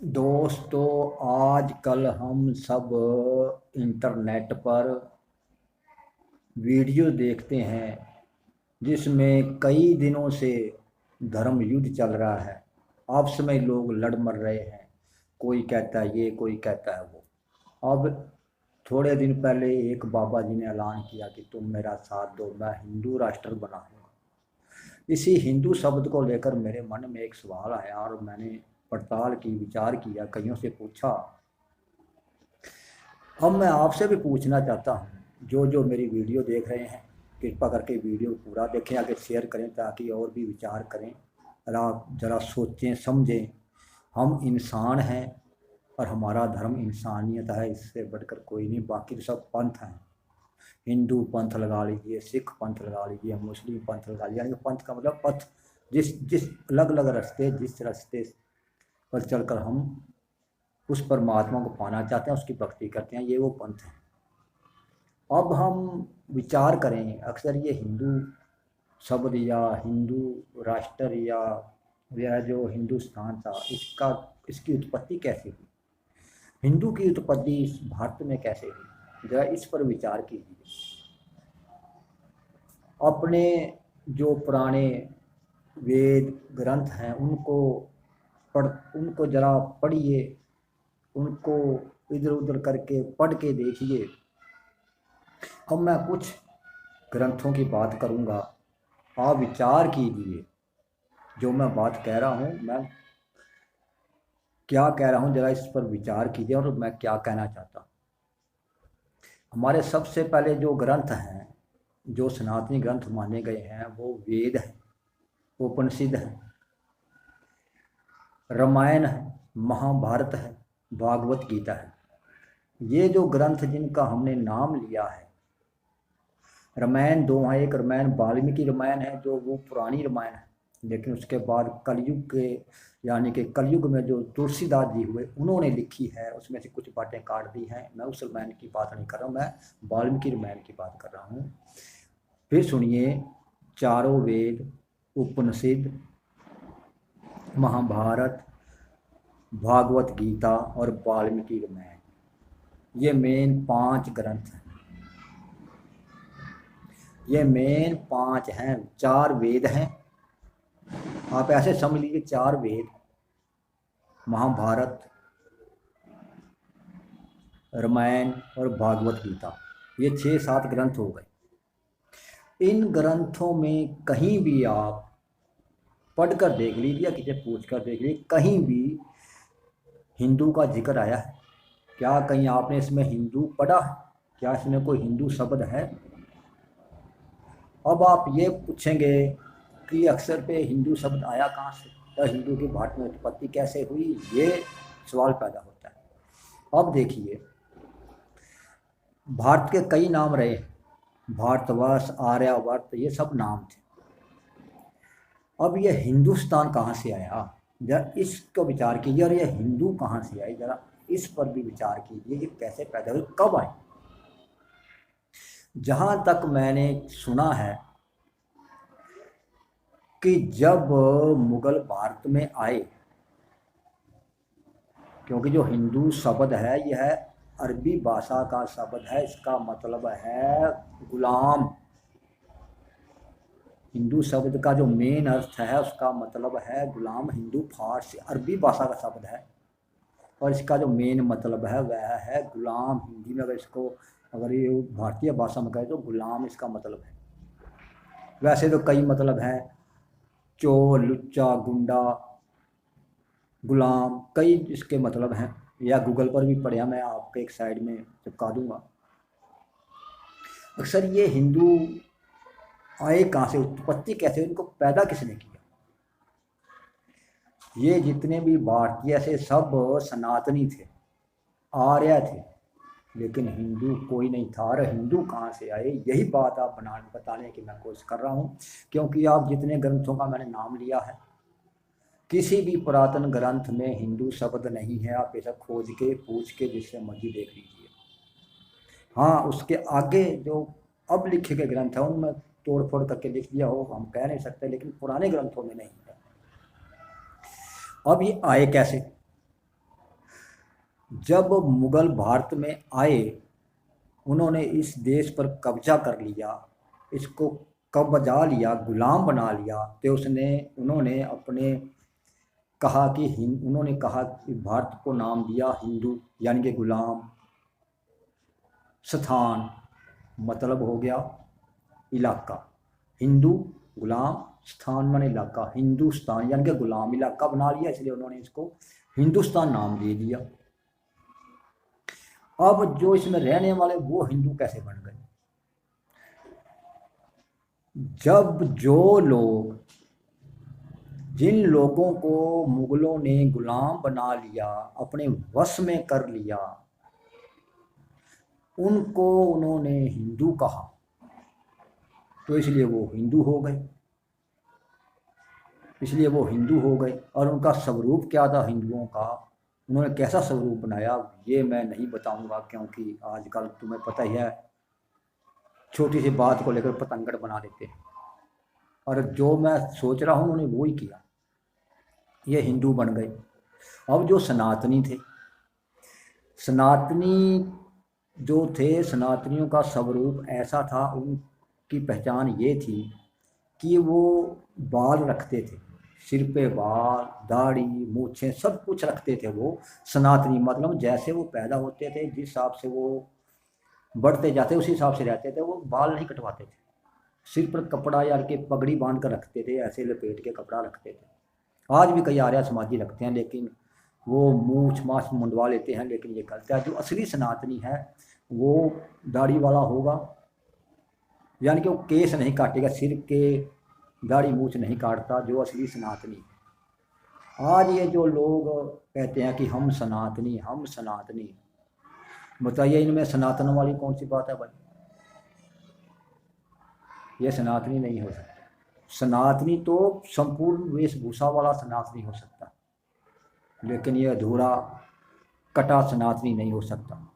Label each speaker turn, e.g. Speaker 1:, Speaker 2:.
Speaker 1: दोस्तों, आजकल हम सब इंटरनेट पर वीडियो देखते हैं जिसमें कई दिनों से धर्म युद्ध चल रहा है। आपस में लोग लड़ मर रहे हैं। कोई कहता है ये, कोई कहता है वो। अब थोड़े दिन पहले एक बाबा जी ने ऐलान किया कि तुम मेरा साथ दो, मैं हिंदू राष्ट्र बनाऊंगा। इसी हिंदू शब्द को लेकर मेरे मन में एक सवाल आया और मैंने पड़ताल की, विचार किया, कईयों से पूछा। अब मैं आपसे भी पूछना चाहता हूँ, जो जो मेरी वीडियो देख रहे हैं, कृपा करके वीडियो पूरा देखें, आगे शेयर करें ताकि और भी विचार करें। ज़रा सोचें, समझें। हम इंसान हैं और हमारा धर्म इंसानियत है, इससे बढ़कर कोई नहीं। बाकी सब पंथ हैं। हिंदू पंथ लगा लीजिए, सिख पंथ लगा लीजिए, मुस्लिम पंथ लगा लीजिए। यानी कि पंथ का मतलब पथ। जिस जिस अलग अलग रास्ते, जिस रास्ते पर चलकर हम उस परमात्मा को पाना चाहते हैं, उसकी भक्ति करते हैं, ये वो पंथ है। अब हम विचार करें, अक्सर ये हिंदू शब्द या हिंदू राष्ट्र या यह जो हिंदुस्तान था, इसकी उत्पत्ति कैसे हुई? हिंदू की उत्पत्ति इस भारत में कैसे हुई? जरा इस पर विचार कीजिए। अपने जो पुराने वेद ग्रंथ हैं उनको जरा पढ़िए, उनको इधर उधर करके पढ़ के देखिए। अब मैं कुछ ग्रंथों की बात करूंगा, आप विचार कीजिए। जो मैं बात कह रहा हूँ, मैं क्या कह रहा हूँ, जरा इस पर विचार कीजिए और मैं क्या कहना चाहता हूँ। हमारे सबसे पहले जो ग्रंथ हैं, जो सनातनी ग्रंथ माने गए हैं, वो वेद है, उपनिषद है, रामायण है, महाभारत है, भागवत गीता है। ये जो ग्रंथ जिनका हमने नाम लिया है, रामायण दो हैं। एक रामायण वाल्मीकि रामायण है, जो वो पुरानी रामायण है, लेकिन उसके बाद कलयुग के, यानी कि कलयुग में जो तुलसीदास जी हुए, उन्होंने लिखी है। उसमें से कुछ बातें काट दी हैं। मैं उस रामायण की बात नहीं कर रहा हूँ, मैं वाल्मीकि रामायण की बात कर रहा हूँ। फिर सुनिए, चारों वेद, उपनिषद, महाभारत, भागवत गीता और वाल्मीकि रामायण, ये मेन 5 ग्रंथ हैं। ये मेन 5 हैं। 4 वेद हैं, आप ऐसे समझ लीजिए। 4 वेद, महाभारत, रामायण और भागवत गीता, ये 6-7 ग्रंथ हो गए। इन ग्रंथों में कहीं भी आप पढ़कर देख लीजिए, किसी पूछकर देख लीजिए, कहीं भी हिंदू का जिक्र आया है क्या? कहीं आपने इसमें हिंदू पढ़ा है क्या? इसमें कोई हिंदू शब्द है? अब आप ये पूछेंगे कि अक्सर पे हिंदू शब्द आया कहाँ से, या हिंदू की भारत में उत्पत्ति कैसे हुई, ये सवाल पैदा होता है। अब देखिए, भारत के कई नाम रहे हैं। भारतवर्ष, आर्यावर्त, ये सब नाम थे। अब ये हिंदुस्तान कहाँ से आया, जरा इसको विचार कीजिए। और ये हिंदू कहाँ से आए, जरा इस पर भी विचार कीजिए। ये कैसे पैदा हुए, कब आए? जहां तक मैंने सुना है कि जब मुगल भारत में आए, क्योंकि जो हिंदू शब्द है यह अरबी भाषा का शब्द है, इसका मतलब है गुलाम। हिंदू शब्द का जो मेन अर्थ है उसका मतलब है गुलाम। हिंदू फारसी अरबी भाषा का शब्द है और इसका जो मेन मतलब है वह है गुलाम। हिंदी में अगर ये भारतीय भाषा में कहे तो गुलाम इसका मतलब है। वैसे तो कई मतलब हैं, चोर, लुच्चा, गुंडा, गुलाम, कई इसके मतलब हैं। या गूगल पर भी पढ़िया, मैं आपके एक साइड में चिपका दूंगा। अक्सर ये हिंदू आए कहाँ से, उत्पत्ति कैसे, इनको पैदा किसने किया? ये जितने भी भारतीय थे सब सनातनी थे, आर्य थे, लेकिन हिंदू कोई नहीं था। और हिंदू कहाँ से आए, यही बात आप बताने की मैं कोशिश कर रहा हूँ। क्योंकि आप जितने ग्रंथों का मैंने नाम लिया है, किसी भी पुरातन ग्रंथ में हिंदू शब्द नहीं है। आप ऐसा खोज के, पूछ के, जिससे मर्जी देख लीजिए। हाँ, उसके आगे जो अब लिखे गए ग्रंथ हैं उनमें तोड़ फोड़ करके लिख दिया हो, हम कह नहीं सकते, लेकिन पुराने ग्रंथों में नहीं है। अब ये आए कैसे? जब मुगल भारत में आए, उन्होंने इस देश पर कब्जा कर लिया, इसको कब्जा लिया, गुलाम बना लिया, तो उन्होंने अपने कहा कि उन्होंने कहा कि भारत को नाम दिया हिंदू, यानी कि गुलाम। स्थान मतलब हो गया इलाका, हिंदू गुलाम, स्थान माने इलाका, हिंदुस्तान यानी कि गुलाम इलाका बना लिया, इसलिए उन्होंने इसको हिंदुस्तान नाम दे दिया। अब जो इसमें रहने वाले वो हिंदू कैसे बन गए? जब जिन लोगों को मुगलों ने गुलाम बना लिया, अपने वश में कर लिया, उनको उन्होंने हिंदू कहा, तो इसलिए वो हिंदू हो गए। और उनका स्वरूप क्या था हिंदुओं का, उन्होंने कैसा स्वरूप बनाया, ये मैं नहीं बताऊंगा, क्योंकि आजकल तुम्हें पता ही है, छोटी सी बात को लेकर पतंगड़ बना देते हैं। और जो मैं सोच रहा हूँ उन्होंने वो ही किया, ये हिंदू बन गए। अब जो सनातनी थे, सनातनियों का स्वरूप ऐसा था, उनकी पहचान ये थी कि वो बाल रखते थे, सिर पे बाल, दाढ़ी, मूछें, सब कुछ रखते थे वो सनातनी। मतलब जैसे वो पैदा होते थे, जिस हिसाब से वो बढ़ते जाते उसी हिसाब से रहते थे, वो बाल नहीं कटवाते थे, सिर पर कपड़ा या के पगड़ी बांध कर रखते थे, ऐसे लपेट के कपड़ा रखते थे। आज भी कई आर्य समाजी रखते हैं, लेकिन वो मूछ माछ मुंडवा लेते हैं, लेकिन ये गलत है। जो असली सनातनी है वो दाढ़ी वाला होगा, यानी कि वो केस नहीं काटेगा, सिर के दाढ़ी मूछ नहीं काटता, जो असली सनातनी। आज ये जो लोग कहते हैं कि हम सनातनी, बताइए इनमें सनातन वाली कौन सी बात है भाई? ये सनातनी नहीं हो सकता। सनातनी तो संपूर्ण वेशभूषा वाला सनातनी हो सकता, लेकिन ये अधूरा कटा सनातनी नहीं हो सकता।